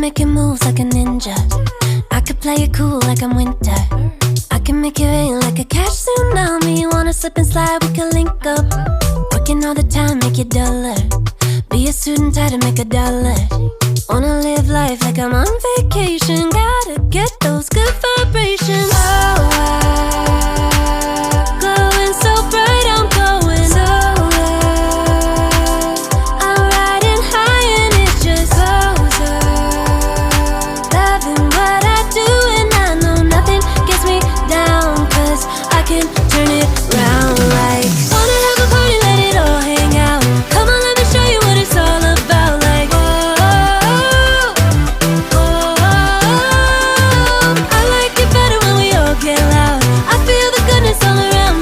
making moves like a ninja. I could play it cool like I'm winter. I can make it rain like a cash tsunami. Wanna slip and slide, we can link up. Working all the time, make it duller. Be a student, try to make a dollar. Wanna live life like I'm on vacation. Gotta get those good vibrations. Oh, glowing so bright, I'm going nowhere. I'm riding high and it just goes up. Loving what I do and I know nothing gets me down, 'cause I can turn it round like. Wanna have a party, let it all hang out. Come on, let me show you what it's all about. Like, I like it better when we all get loud. I feel the goodness all around,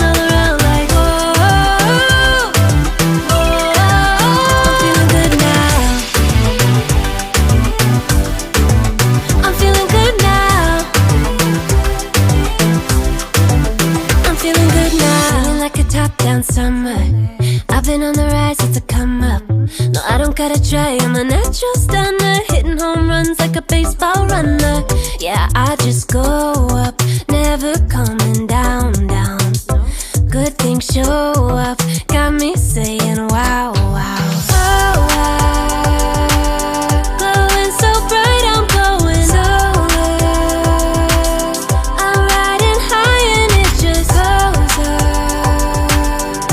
like, I'm feeling good now. I'm feeling good now. I'm feeling good now. Feeling like a top-down summer. I've been on the rise, it's a come up. No, I don't gotta try, I'm a natural stunner. Hitting home runs like a baseball runner. Yeah, I just go up, never coming down, down. Good things show up, got me saying wow, wow. Oh, glowing so bright, I'm going nowhere. I'm riding high and it just goes up.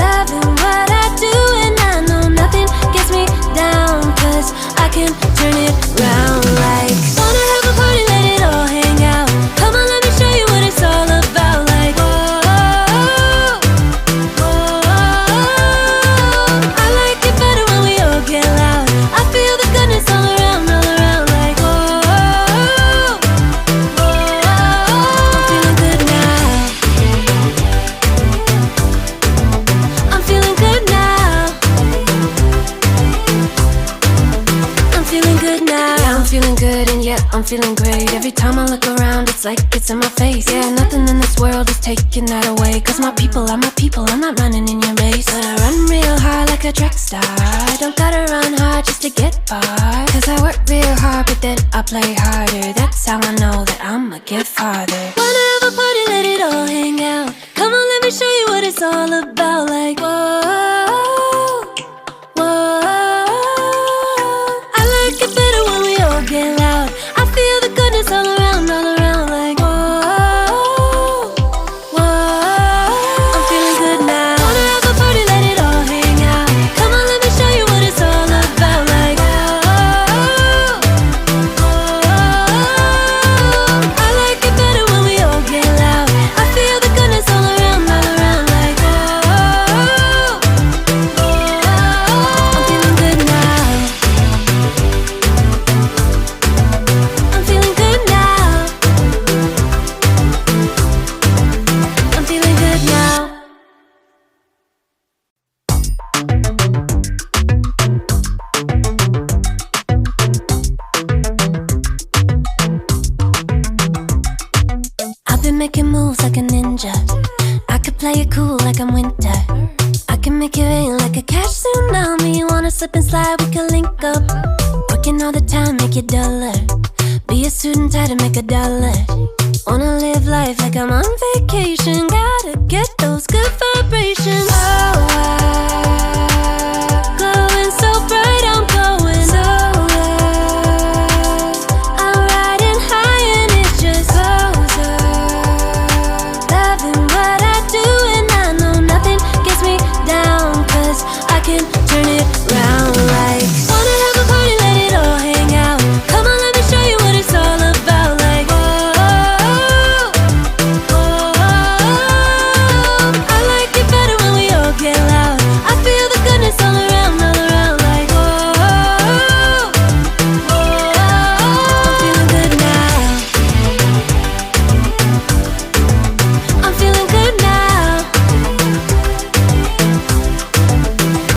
Loving what I do and I know nothing gets me down, 'cause I can turn it round like. Wanna have a party, let it all hang out. Come on, let me show you what it's all about. Like, I like it better when we all get loud. I feel the goodness all around, like, I'm feeling good now. I'm feeling good now. I'm feeling good now. Yeah, I'm feeling good and yeah, I'm feeling great. Every time I look around, it's like it's in my face. Yeah, nothing in this world is taking that away. 'Cause my people are my people, I'm not running in your race. But I run real hard like a track star. I don't gotta run hard just to get far. 'Cause I work real hard, but then I play harder. That's how I know that I'ma get farther. Wanna have a party, let it all hang out. Come on, let me show you what it's all about. Like, I like it better when we all get loud. I feel the goodness all around, like, I'm feeling good now. Wanna have a party, let it all hang out. Come on, let me show you what it's all about. Like, I like it better when we all get loud. I feel the goodness all around, like, I'm feeling good now. I'm feeling good now. I'm feeling good now. I've been making moves like a ninja. I could play it cool like I'm winter. I can make it rain like a cash tsunami. Wanna slip and slide, we can link up. Working all the time, make it duller. Be a student, try to make a dollar. Wanna live life like I'm on vacation. Gotta get those good vibrations.